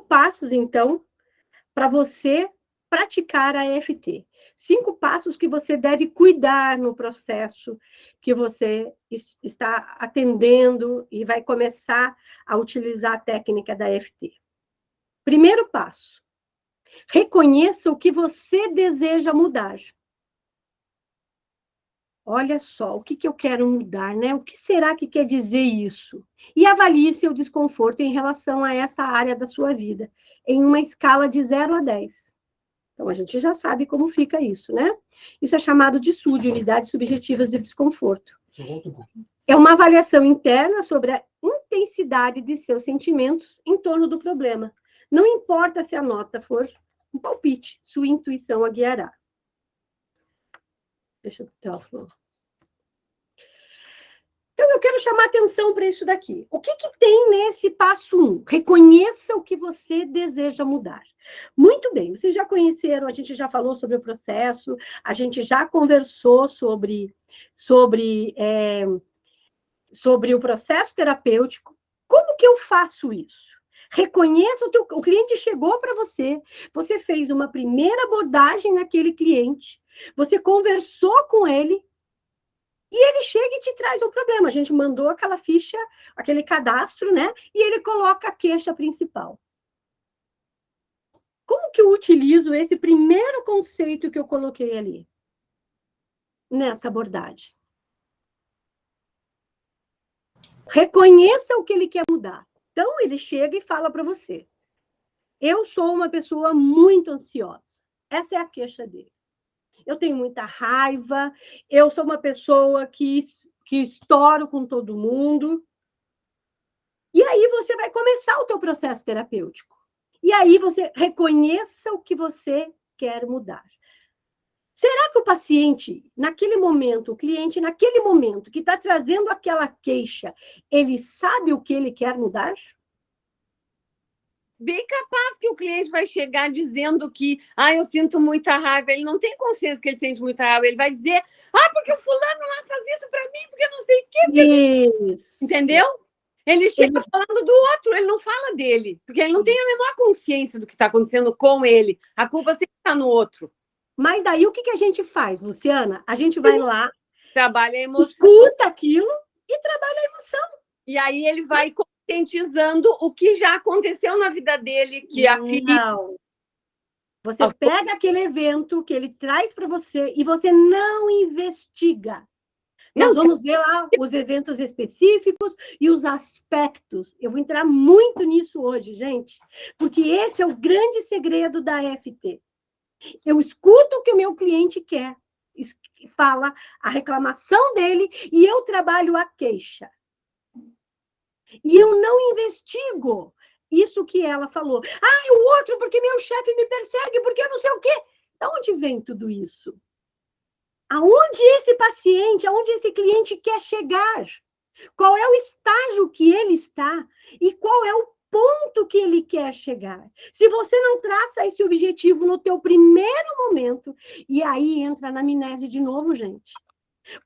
passos, então, para você praticar a EFT. 5 passos que você deve cuidar no processo que você está atendendo e vai começar a utilizar a técnica da EFT. Primeiro passo: reconheça o que você deseja mudar. Olha só, o que eu quero mudar, né? O que será que quer dizer isso? E avalie seu desconforto em relação a essa área da sua vida, em uma escala de 0 a 10. Então, a gente já sabe como fica isso, né? Isso é chamado de SUD, Unidades Subjetivas de Desconforto. É uma avaliação interna sobre a intensidade de seus sentimentos em torno do problema. Não importa se a nota for um palpite, sua intuição a guiará. Deixa eu ter uma... Então, eu quero chamar atenção para isso daqui. O que tem nesse passo 1? Reconheça o que você deseja mudar. Muito bem, vocês já conheceram, a gente já falou sobre o processo, a gente já conversou sobre o processo terapêutico. Como que eu faço isso? Reconheça o cliente chegou para você, você fez uma primeira abordagem naquele cliente, você conversou com ele, e ele chega e te traz um problema. A gente mandou aquela ficha, aquele cadastro, né? E ele coloca a queixa principal. Como que eu utilizo esse primeiro conceito que eu coloquei ali? Nessa abordagem. Reconheça o que ele quer mudar. Então, ele chega e fala para você: eu sou uma pessoa muito ansiosa. Essa é a queixa dele. Eu tenho muita raiva, eu sou uma pessoa que estouro com todo mundo. E aí você vai começar o teu processo terapêutico. E aí você reconheça o que você quer mudar. Será que o paciente, naquele momento, o cliente, naquele momento, que está trazendo aquela queixa, ele sabe o que ele quer mudar? Bem capaz que o cliente vai chegar dizendo que eu sinto muita raiva. Ele não tem consciência que ele sente muita raiva. Ele vai dizer, porque o fulano lá faz isso para mim, porque não sei o quê. Isso. Entendeu? Ele chega falando do outro, ele não fala dele, porque ele não tem a menor consciência do que está acontecendo com ele. A culpa sempre está no outro. Mas daí o que a gente faz, Luciana? A gente vai lá, trabalha a emoção, escuta aquilo e trabalha a emoção. E aí ele vai conscientizando o que já aconteceu na vida dele, que a filha... Não. Você pega aquele evento que ele traz para você e você não investiga. Nós vamos ver lá os eventos específicos e os aspectos. Eu vou entrar muito nisso hoje, gente, porque esse é o grande segredo da EFT. Eu escuto o que o meu cliente quer, fala a reclamação dele e eu trabalho a queixa. E eu não investigo isso que ela falou. O outro, porque meu chefe me persegue, porque eu não sei o quê. De onde vem tudo isso? Aonde esse paciente, aonde esse cliente quer chegar? Qual é o estágio que ele está? E qual é o ponto que ele quer chegar? Se você não traça esse objetivo no teu primeiro momento, e aí entra a anamnese de novo, gente.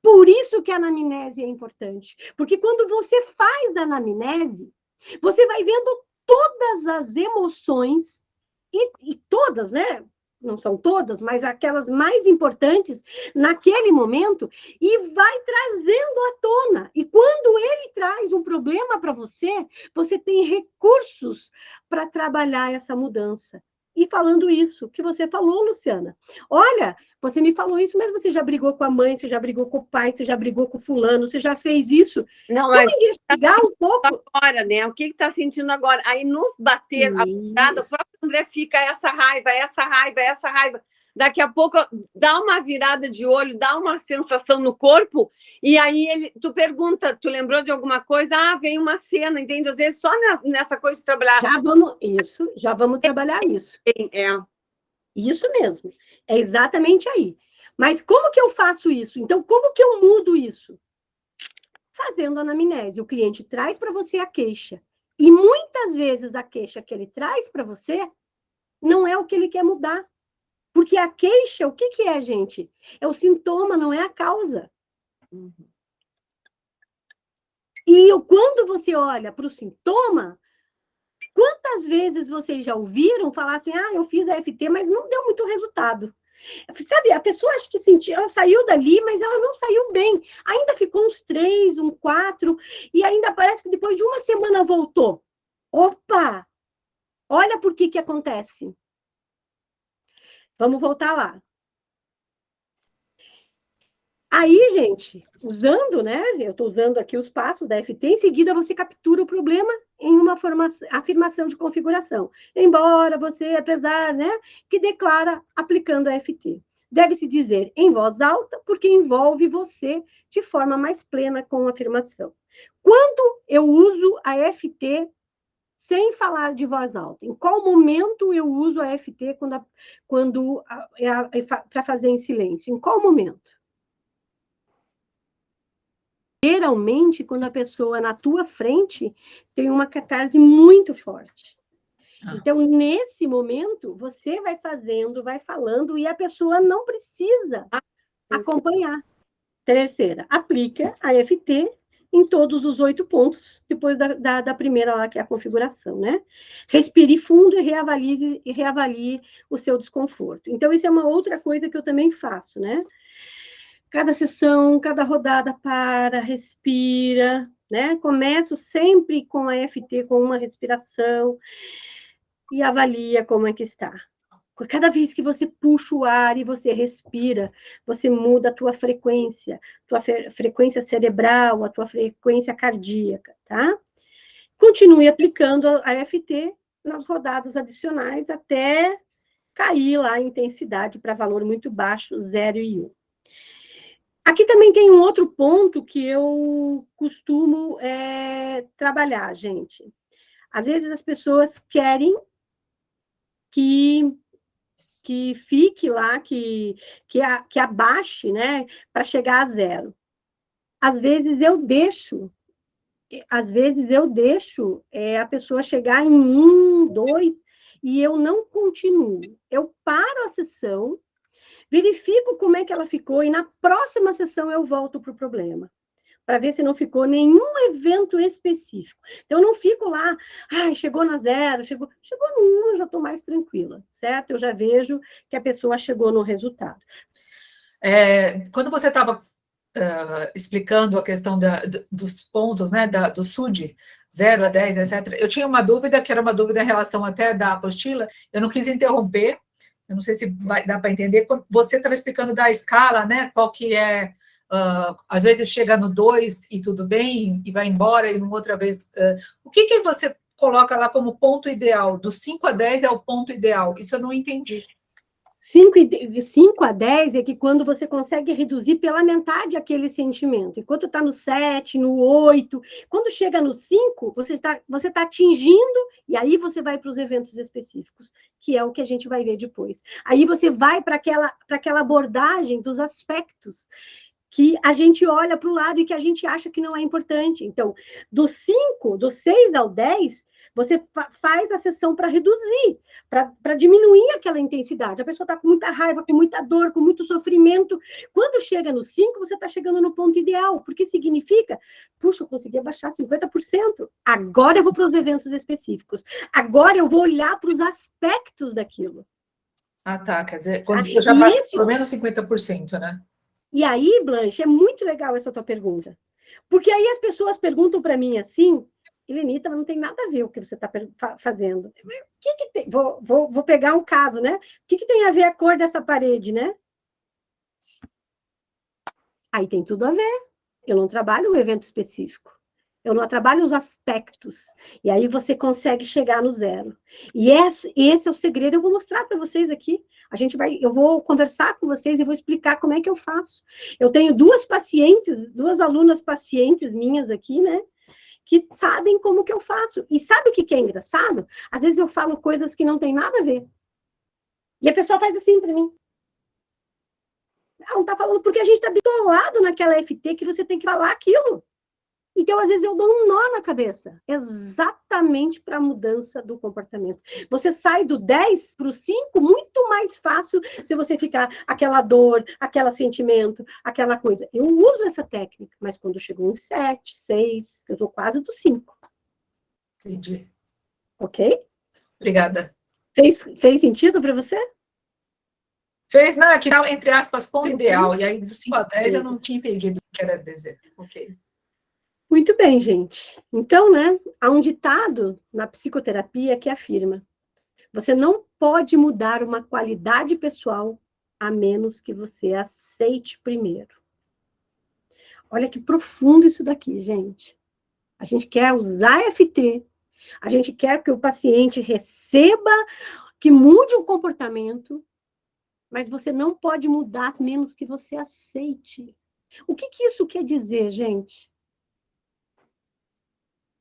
Por isso que a anamnese é importante. Porque quando você faz a anamnese, você vai vendo todas as emoções, e todas, né? Não são todas, mas aquelas mais importantes naquele momento, e vai trazendo à tona. E quando ele traz um problema para você, você tem recursos para trabalhar essa mudança. E falando isso que você falou, Luciana, olha, você me falou isso, mas você já brigou com a mãe, você já brigou com o pai, você já brigou com o fulano, você já fez isso. Não, mas vamos investigar um pouco. Agora, né? O que está sentindo agora? Aí, no bater a porrada, o próprio André fica essa raiva, essa raiva, essa raiva. Daqui a pouco dá uma virada de olho, dá uma sensação no corpo, e aí tu pergunta, tu lembrou de alguma coisa? Vem uma cena, entende? Às vezes só nessa coisa de trabalhar. Já vamos trabalhar isso. Isso mesmo, é exatamente aí. Mas como que eu faço isso? Então, como que eu mudo isso? Fazendo anamnese. O cliente traz para você a queixa. E muitas vezes a queixa que ele traz para você não é o que ele quer mudar. Porque a queixa, o que é, gente? É o sintoma, não é a causa. E quando você olha para o sintoma, Quantas vezes vocês já ouviram falar assim, eu fiz a FT, mas não deu muito resultado? Sabe, a pessoa acha que sentiu, ela saiu dali, mas ela não saiu bem. Ainda ficou uns 3, 4, e ainda parece que depois de uma semana voltou. Opa! Olha por que acontece. Vamos voltar lá. Aí, gente, usando, né? Eu estou usando aqui os passos da FT, em seguida você captura o problema em uma afirmação de configuração. Embora você, apesar, né, que declara aplicando a FT. Deve-se dizer em voz alta, porque envolve você de forma mais plena com a afirmação. Quando eu uso a FT sem falar de voz alta? Em qual momento eu uso a FT para fazer em silêncio? Em qual momento? Geralmente, quando a pessoa na tua frente tem uma catarse muito forte. Então, nesse momento, você vai fazendo, vai falando, e a pessoa não precisa acompanhar. Terceira, aplica a FT em todos os 8 pontos, depois da primeira lá, que é a configuração, né? Respire fundo e reavalie o seu desconforto. Então, isso é uma outra coisa que eu também faço, né? Cada sessão, cada rodada para, respira, né? Começo sempre com a FT, com uma respiração, e avalia como é que está. Cada vez que você puxa o ar e você respira, você muda a tua frequência cerebral, a tua frequência cardíaca, tá? Continue aplicando a FT nas rodadas adicionais até cair lá a intensidade para valor muito baixo, 0 e 1. Aqui também tem um outro ponto que eu costumo trabalhar, gente. Às vezes as pessoas querem que fique lá, que abaixe, né, para chegar a 0. Às vezes eu deixo a pessoa chegar em 1, 2, e eu não continuo. Eu paro a sessão, verifico como é que ela ficou, e na próxima sessão eu volto para o problema, para ver se não ficou nenhum evento específico. Então, eu não fico lá, chegou na 0, chegou no 1, eu já estou mais tranquila, certo? Eu já vejo que a pessoa chegou no resultado. Quando você estava explicando a questão dos pontos, né, do SUD, 0 a 10, etc., eu tinha uma dúvida, que era uma dúvida em relação até da apostila, eu não quis interromper, eu não sei se vai dar para entender, quando você estava explicando da escala, né, qual que é, às vezes chega no 2 e tudo bem, e vai embora, e uma outra vez, o que você coloca lá como ponto ideal? Do 5 a 10 é o ponto ideal, isso eu não entendi. 5 a 10 é que quando você consegue reduzir pela metade aquele sentimento. Enquanto está no 7, no 8, quando chega no 5, você está atingindo, e aí você vai para os eventos específicos, que é o que a gente vai ver depois. Aí você vai para aquela abordagem dos aspectos que a gente olha para o lado e que a gente acha que não é importante. Então, do 6 ao 10, você faz a sessão para reduzir, para diminuir aquela intensidade. A pessoa está com muita raiva, com muita dor, com muito sofrimento. Quando chega no 5, você está chegando no ponto ideal, porque significa, puxa, eu consegui abaixar 50%. Agora eu vou para os eventos específicos. Agora eu vou olhar para os aspectos daquilo. Tá, quer dizer, quando você já baixa pelo menos 50%, né? E aí, Blanche, é muito legal essa tua pergunta. Porque aí as pessoas perguntam para mim assim, Helenita, não tem nada a ver o que você está fazendo. O que tem? Vou pegar um caso, né? O que tem a ver a cor dessa parede, né? Aí tem tudo a ver. Eu não trabalho um evento específico. Eu não trabalho os aspectos. E aí você consegue chegar no 0. E esse é o segredo. Eu vou mostrar para vocês aqui. Eu vou conversar com vocês e vou explicar como é que eu faço. Eu tenho duas alunas pacientes minhas aqui, né? Que sabem como que eu faço. E sabe o que é engraçado? Às vezes eu falo coisas que não tem nada a ver. E a pessoa faz assim para mim. Não está falando porque a gente está bitolado naquela FT que você tem que falar aquilo. Então, às vezes, eu dou um nó na cabeça, exatamente para a mudança do comportamento. Você sai do 10 para o 5 muito mais fácil se você ficar aquela dor, aquele sentimento, aquela coisa. Eu uso essa técnica, mas quando chegou em 7, 6, eu estou quase do 5. Entendi. Ok? Obrigada. Fez sentido para você? Fez, não, aqui tá, entre aspas, ponto ideal. E aí, do 5 a 10, eu não tinha entendido o que era dizer. Ok. Muito bem, gente. Então, né, há um ditado na psicoterapia que afirma: você não pode mudar uma qualidade pessoal a menos que você aceite primeiro. Olha que profundo isso daqui, gente. A gente quer usar FT, a gente quer que o paciente receba, que mude o comportamento, mas você não pode mudar a menos que você aceite. O que isso quer dizer, gente?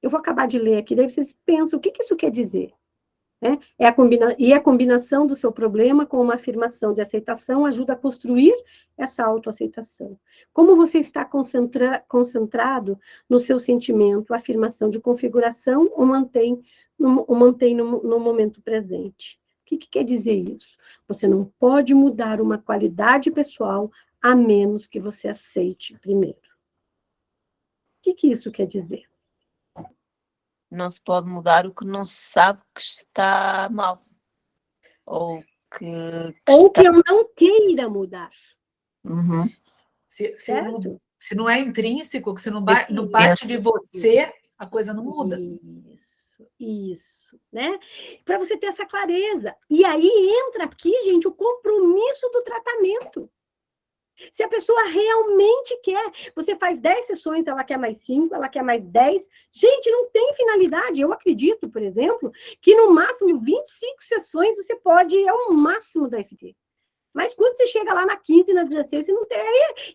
Eu vou acabar de ler aqui, daí vocês pensam, o que isso quer dizer? Né? E a combinação do seu problema com uma afirmação de aceitação ajuda a construir essa autoaceitação. Como você está concentrado no seu sentimento, a afirmação de configuração o mantém no momento presente. O que quer dizer isso? Você não pode mudar uma qualidade pessoal a menos que você aceite primeiro. O que isso quer dizer? Não se pode mudar o que não se sabe que está mal. Ou que eu não queira mudar. Uhum. Se não é intrínseco, se não parte de você, a coisa não muda. Isso, né? Para você ter essa clareza. E aí entra aqui, gente, o compromisso do tratamento. Se a pessoa realmente quer, você faz 10 sessões, ela quer mais 5, ela quer mais 10. Gente, não tem finalidade. Eu acredito, por exemplo, que no máximo 25 sessões você pode, é o máximo da FT. Mas quando você chega lá na 15, na 16, você não tem.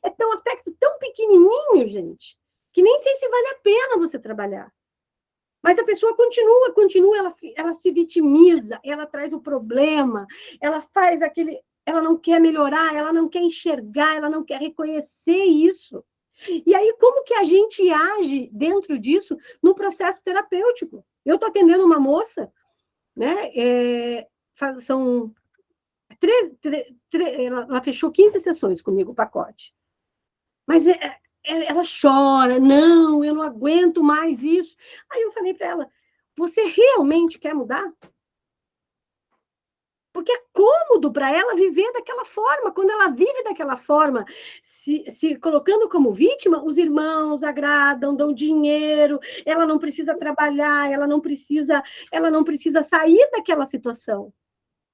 É um aspecto tão pequenininho, gente, que nem sei se vale a pena você trabalhar. Mas a pessoa continua, ela se vitimiza, ela traz o problema, ela faz aquele. Ela não quer melhorar, ela não quer enxergar, ela não quer reconhecer isso. E aí, como que a gente age dentro disso no processo terapêutico? Eu estou atendendo uma moça, né? São ela fechou 15 sessões comigo, o pacote. Mas ela chora, não, eu não aguento mais isso. Aí eu falei para ela, você realmente quer mudar? Porque é cômodo para ela viver daquela forma. Quando ela vive daquela forma, se colocando como vítima, os irmãos agradam, dão dinheiro, ela não precisa trabalhar, ela não precisa sair daquela situação.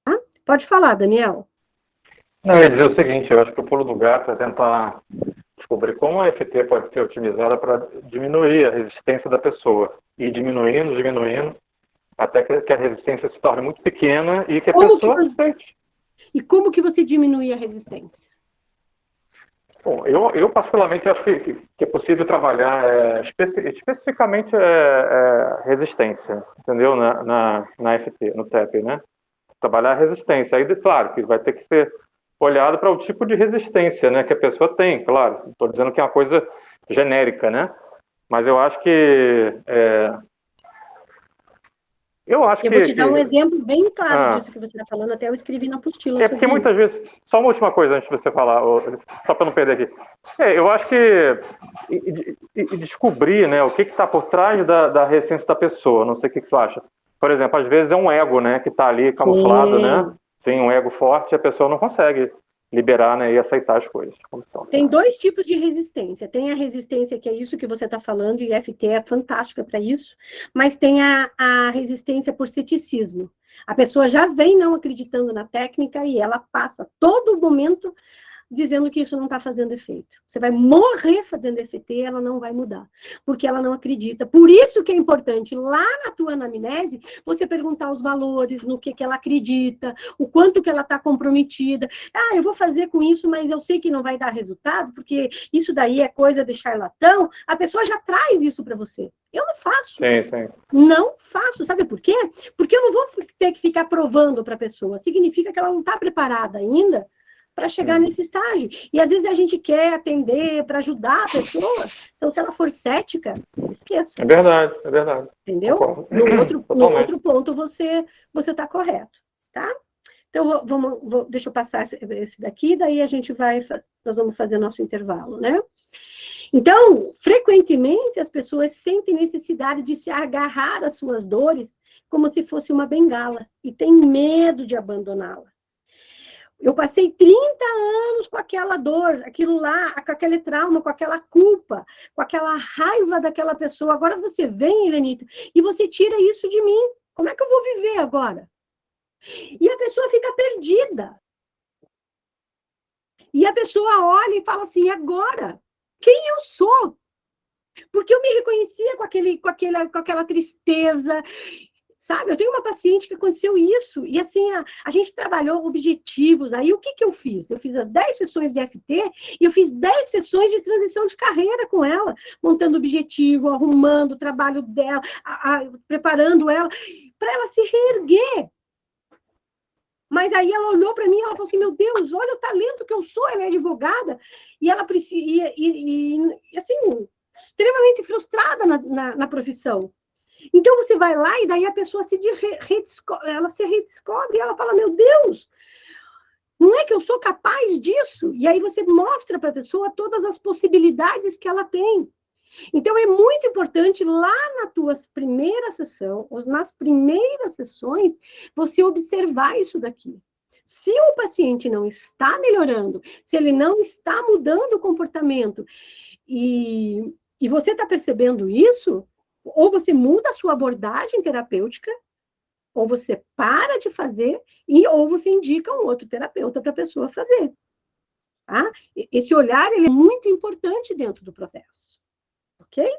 Tá? Pode falar, Daniel. Não, eu ia dizer o seguinte, eu acho que o pulo do gato é tentar descobrir como a FT pode ser otimizada para diminuir a resistência da pessoa. E diminuindo, até que a resistência se torne muito pequena e que a pessoa aceite. E como que você diminui a resistência? Bom, eu particularmente acho que é possível trabalhar especificamente resistência, entendeu? Na FT, no TEP, né? Trabalhar a resistência. Aí, claro, que vai ter que ser olhado para o tipo de resistência, né, que a pessoa tem, claro. Estou dizendo que é uma coisa genérica, né? Mas eu acho que... Eu vou te dar um exemplo bem claro disso que você está falando, até eu escrevi na apostila. É porque muitas vezes... Só uma última coisa antes de você falar, só para não perder aqui. Eu acho que... E descobrir, né, o que está por trás da resistência da pessoa, não sei o que você acha. Por exemplo, às vezes é um ego, né, que está ali camuflado, né? Sim, um ego forte, a pessoa não consegue liberar, né, e aceitar as coisas como são. Tem dois tipos de resistência. Tem a resistência, que é isso que você está falando, e a FT é fantástica para isso, mas tem a resistência por ceticismo. A pessoa já vem não acreditando na técnica e ela passa todo momento dizendo que isso não está fazendo efeito. Você vai morrer fazendo FT, ela não vai mudar, porque ela não acredita. Por isso que é importante, lá na tua anamnese, você perguntar os valores, no que ela acredita, o quanto que ela está comprometida. Eu vou fazer com isso, mas eu sei que não vai dar resultado, porque isso daí é coisa de charlatão. A pessoa já traz isso para você. Eu não faço. Sim. Não faço. Sabe por quê? Porque eu não vou ter que ficar provando para a pessoa. Significa que ela não está preparada ainda para chegar nesse estágio. E às vezes a gente quer atender para ajudar a pessoa. Então, se ela for cética, esqueça. É verdade. Entendeu? No outro ponto, você está correto. Tá? Então, deixa eu passar esse daqui, daí nós vamos fazer nosso intervalo, né? Então, frequentemente, as pessoas sentem necessidade de se agarrar às suas dores como se fosse uma bengala e tem medo de abandoná-la. Eu passei 30 anos com aquela dor, aquilo lá, com aquele trauma, com aquela culpa, com aquela raiva daquela pessoa. Agora você vem, Irenita, e você tira isso de mim. Como é que eu vou viver agora? E a pessoa fica perdida. E a pessoa olha e fala assim, agora, quem eu sou? Porque eu me reconhecia com aquela tristeza. Sabe, eu tenho uma paciente que aconteceu isso, e assim, a gente trabalhou objetivos, aí o que eu fiz? Eu fiz as 10 sessões de FT, e eu fiz 10 sessões de transição de carreira com ela, montando objetivo, arrumando o trabalho dela, preparando ela, para ela se reerguer. Mas aí ela olhou para mim e ela falou assim, meu Deus, olha o talento que eu sou, ela é advogada, e ela precisa, assim, extremamente frustrada na profissão. Então, você vai lá e daí a pessoa se redescobre e ela fala, meu Deus, não é que eu sou capaz disso? E aí você mostra para a pessoa todas as possibilidades que ela tem. Então, é muito importante lá na tua primeira sessão, ou nas primeiras sessões, você observar isso daqui. Se o paciente não está melhorando, se ele não está mudando o comportamento, e você está percebendo isso, ou você muda a sua abordagem terapêutica, ou você para de fazer, ou você indica um outro terapeuta para a pessoa fazer. Tá? Esse olhar ele é muito importante dentro do processo. Ok?